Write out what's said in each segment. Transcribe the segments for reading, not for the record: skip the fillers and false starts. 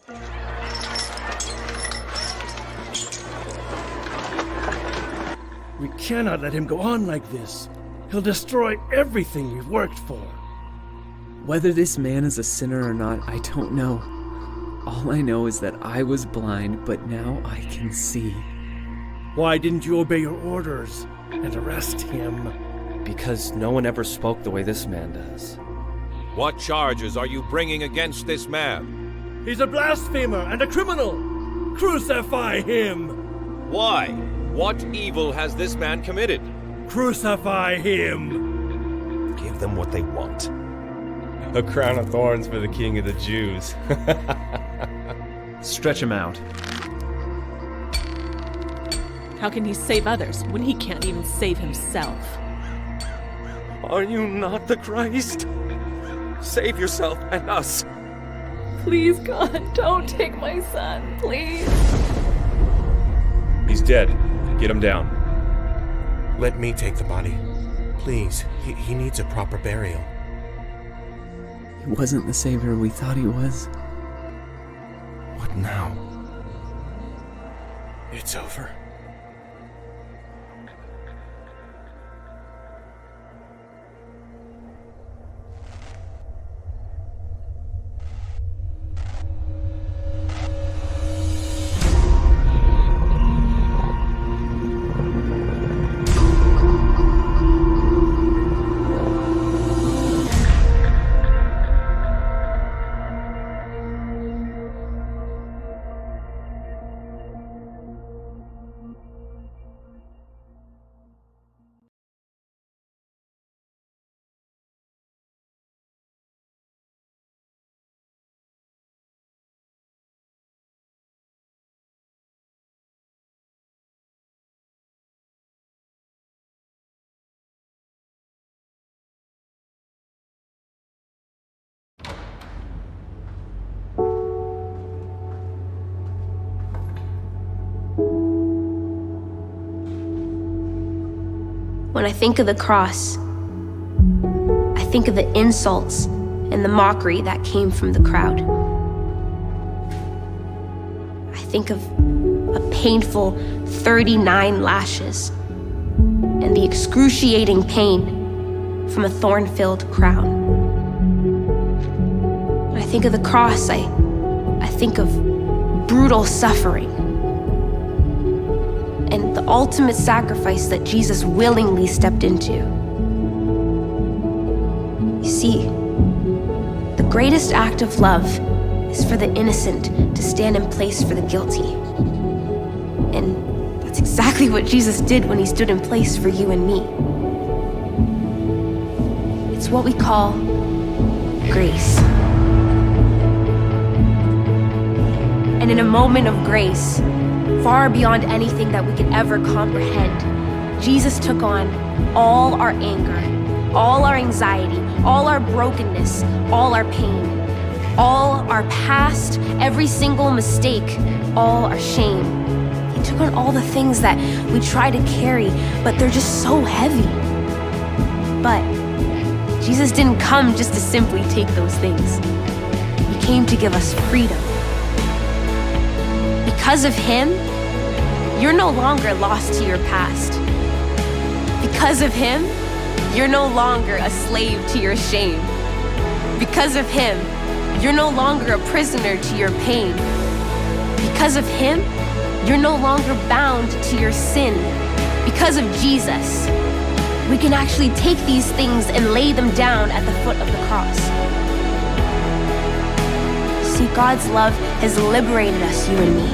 We cannot let him go on like this. He'll destroy everything we've worked for. Whether this man is a sinner or not, I don't know. All I know is that I was blind, but now I can see. Why didn't you obey your orders and arrest him? Because no one ever spoke the way this man does. What charges are you bringing against this man? He's a blasphemer and a criminal! Crucify him! Why? What evil has this man committed? Crucify him! Give them what they want. A crown of thorns for the king of the Jews. Stretch him out. How can he save others when he can't even save himself? Are you not the Christ? Save yourself and us. Please, God, don't take my son, please. He's dead. Get him down. Let me take the body. Please, he needs a proper burial. He wasn't the savior we thought he was. What now? It's over. When I think of the cross, I think of the insults and the mockery that came from the crowd. I think of a painful 39 lashes and the excruciating pain from a thorn-filled crown. When I think of the cross, I think of brutal suffering and the ultimate sacrifice that Jesus willingly stepped into. You see, the greatest act of love is for the innocent to stand in place for the guilty. And that's exactly what Jesus did when he stood in place for you and me. It's what we call grace. And in a moment of grace, far beyond anything that we could ever comprehend, Jesus took on all our anger, all our anxiety, all our brokenness, all our pain, all our past, every single mistake, all our shame. He took on all the things that we try to carry, but they're just so heavy. But Jesus didn't come just to simply take those things. He came to give us freedom. Because of him, you're no longer lost to your past. Because of him, you're no longer a slave to your shame. Because of him, you're no longer a prisoner to your pain. Because of him, you're no longer bound to your sin. Because of Jesus, we can actually take these things and lay them down at the foot of the cross. See, God's love has liberated us, you and me.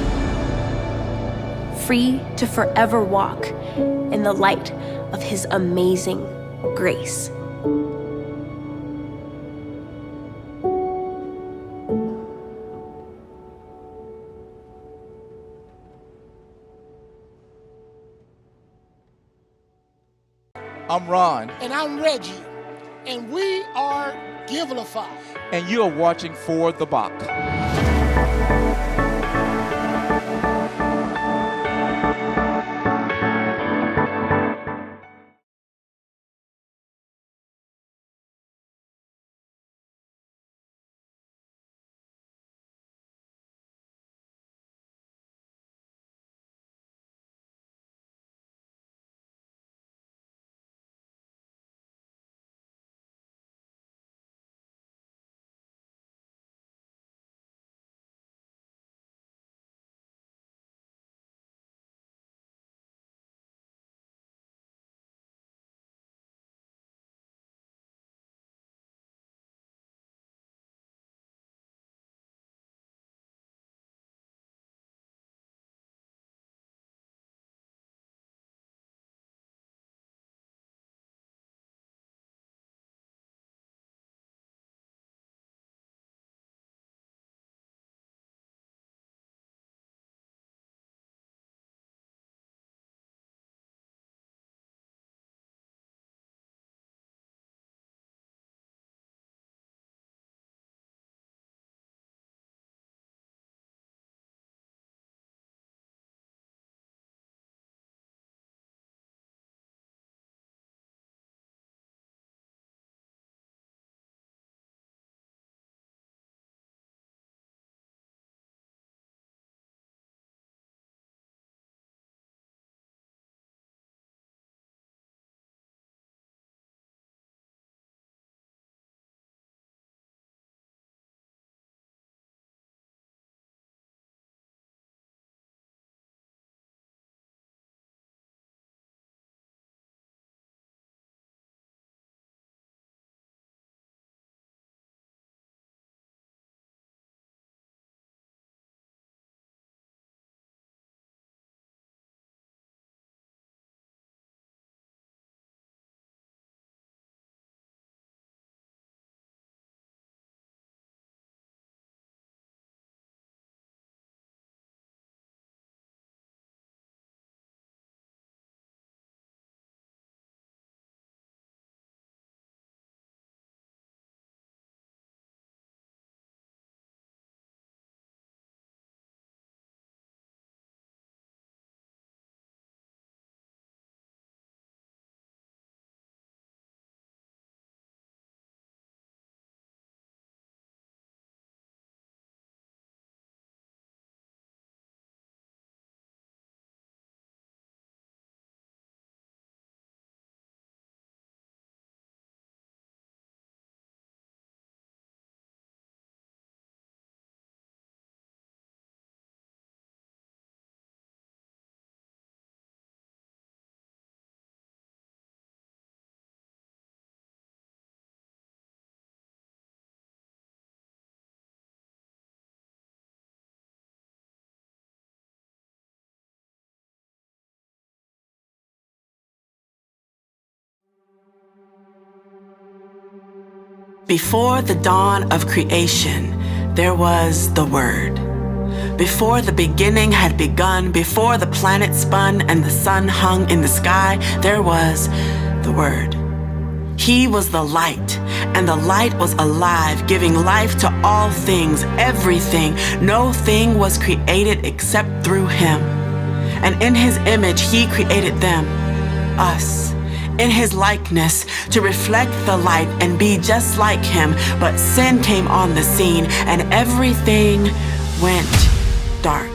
Free to forever walk in the light of his amazing grace. I'm Ron. And I'm Reggie. And we are Givelify. And you are watching For the Bach. Before the dawn of creation, there was the Word. Before the beginning had begun, before the planet spun and the sun hung in the sky, there was the Word. He was the light, and the light was alive, giving life to all things, everything. No thing was created except through him. And in his image he created them, us, in his likeness, to reflect the light and be just like him. But sin came on the scene, and everything went dark.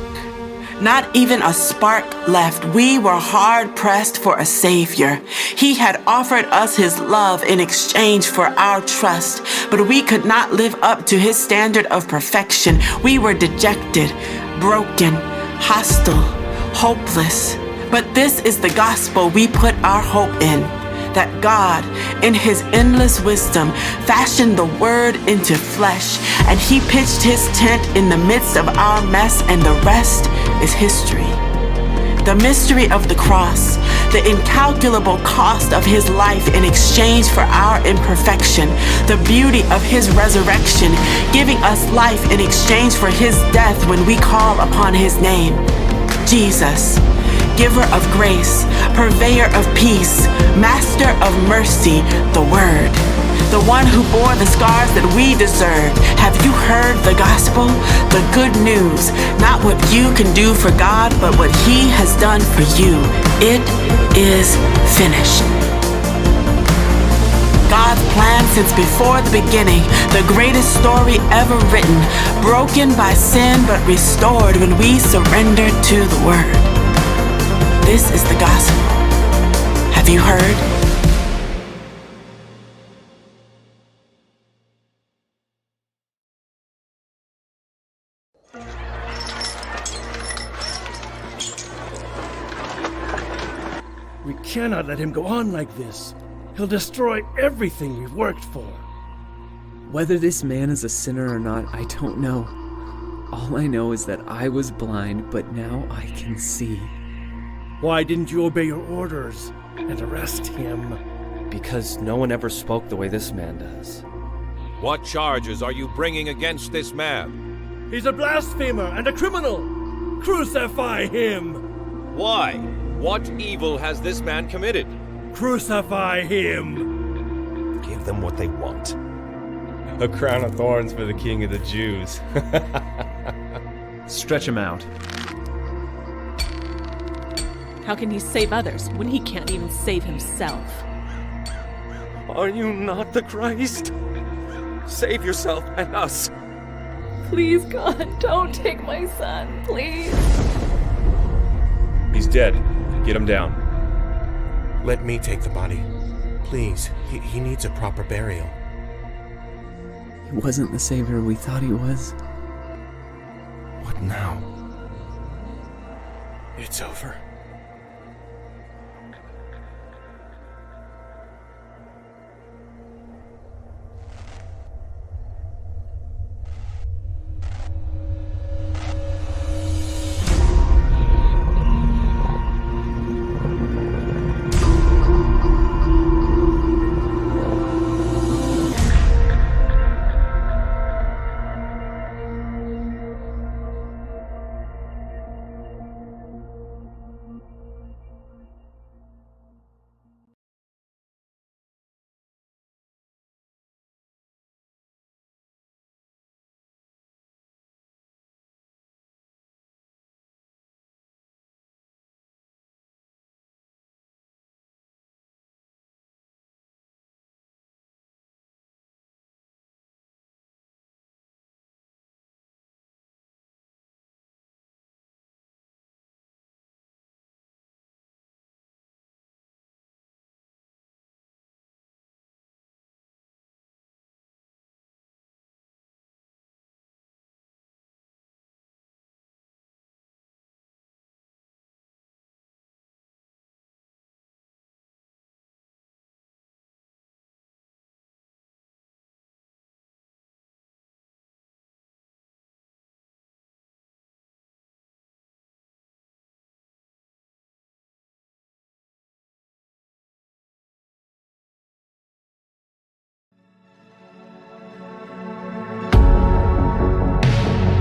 Not even a spark left. We were hard pressed for a savior. He had offered us his love in exchange for our trust, but we could not live up to his standard of perfection. We were dejected, broken, hostile, hopeless. But this is the gospel we put our hope in, that God, in his endless wisdom, fashioned the Word into flesh, and he pitched his tent in the midst of our mess, and the rest is history. The mystery of the cross, the incalculable cost of his life in exchange for our imperfection, the beauty of his resurrection, giving us life in exchange for his death when we call upon his name. Jesus, giver of grace, purveyor of peace, master of mercy, the Word, the one who bore the scars that we deserved. Have you heard the gospel? The good news, not what you can do for God, but what he has done for you. It is finished. God's plan since before the beginning, the greatest story ever written, broken by sin but restored when we surrendered to the Word. This is the gospel. Have you heard? We cannot let him go on like this. He'll destroy everything we've worked for. Whether this man is a sinner or not, I don't know. All I know is that I was blind, but now I can see. Why didn't you obey your orders and arrest him? Because no one ever spoke the way this man does. What charges are you bringing against this man? He's a blasphemer and a criminal! Crucify him! Why? What evil has this man committed? Crucify him! Give them what they want. A crown of thorns for the king of the Jews. Stretch him out. How can he save others when he can't even save himself? Are you not the Christ? Save yourself and us. Please, God, don't take my son, please. He's dead. Get him down. Let me take the body. Please, he needs a proper burial. He wasn't the savior we thought he was. What now? It's over.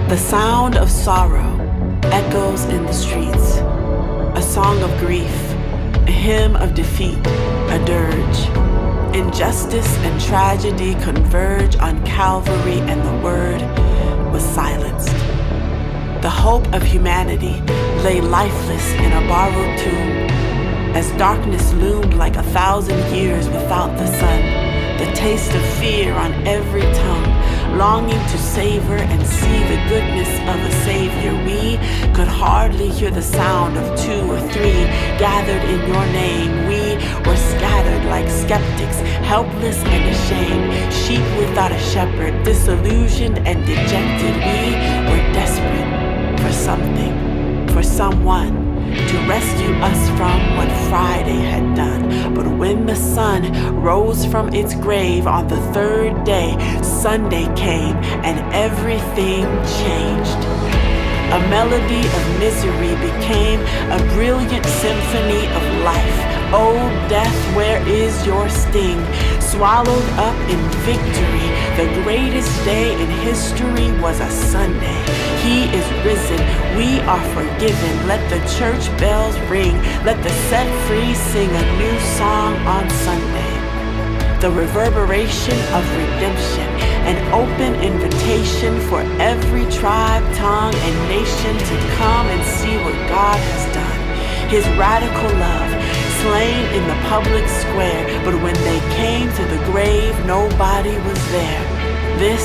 The sound of sorrow echoes in the streets, a song of grief, a hymn of defeat, a dirge. Injustice and tragedy converge on Calvary, and the word was silenced. The hope of humanity lay lifeless in a borrowed tomb, as darkness loomed like 1,000 years without the sun. The taste of fear on every tongue, longing to savor and see the goodness of a Savior. We could hardly hear the sound of 2 or 3 gathered in your name. We were scattered like skeptics, helpless and ashamed, sheep without a shepherd, disillusioned and dejected. We were desperate for something, for someone to rescue us from what Friday had done. But when the sun rose from its grave on the 3rd day, Sunday came and everything changed. A melody of misery became a brilliant symphony of life. Oh, death, where is your sting? Swallowed up in victory, the greatest day in history was a Sunday. He is risen, we are forgiven. Let the church bells ring, let the set free sing a new song on Sunday. The reverberation of redemption, an open invitation for every tribe, tongue, and nation to come and see what God has done. His radical love, slain in the public square, but when they came to the grave, nobody was there. This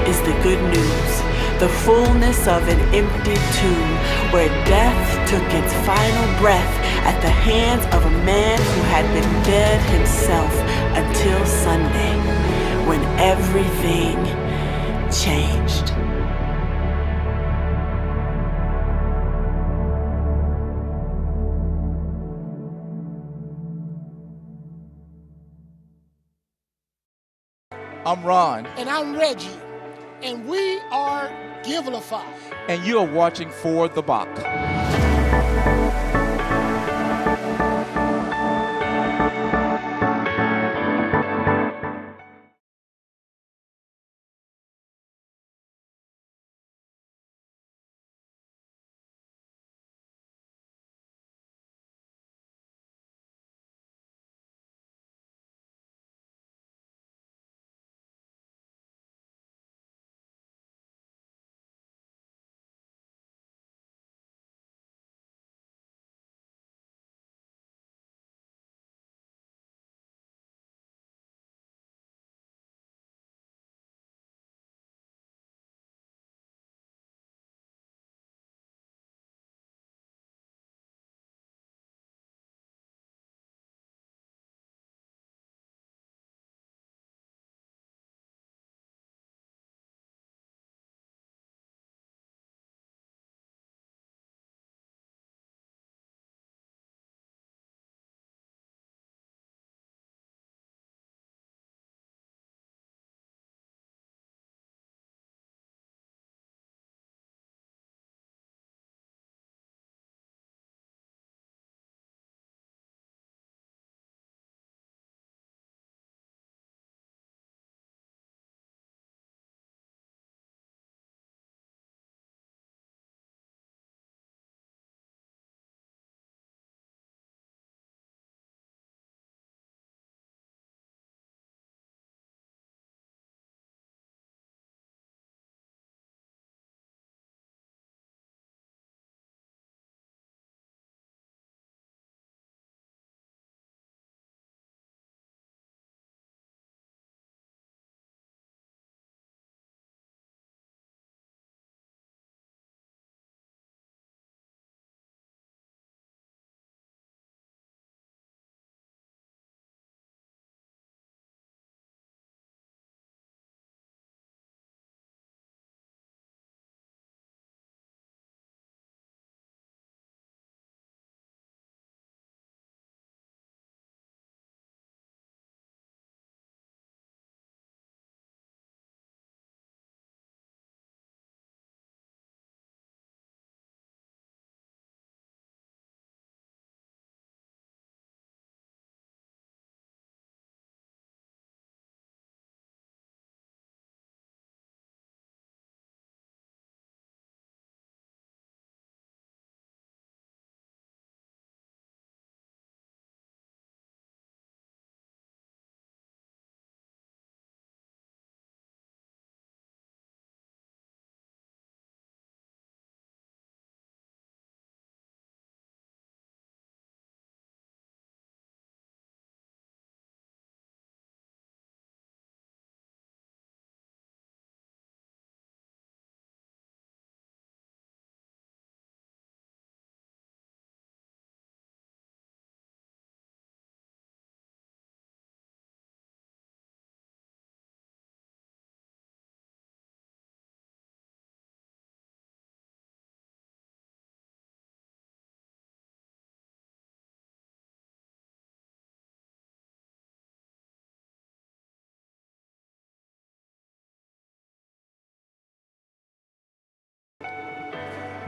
is the good news, the fullness of an empty tomb, where death took its final breath at the hands of a man who had been dead himself until Sunday, when everything changed. I'm Ron. And I'm Reggie. And we are Givelify. And you are watching For the Bach.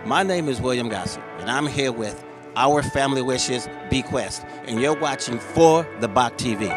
My name is William Gossett, and I'm here with Our Family Wishes Bequest, and you're watching For the Bach TV.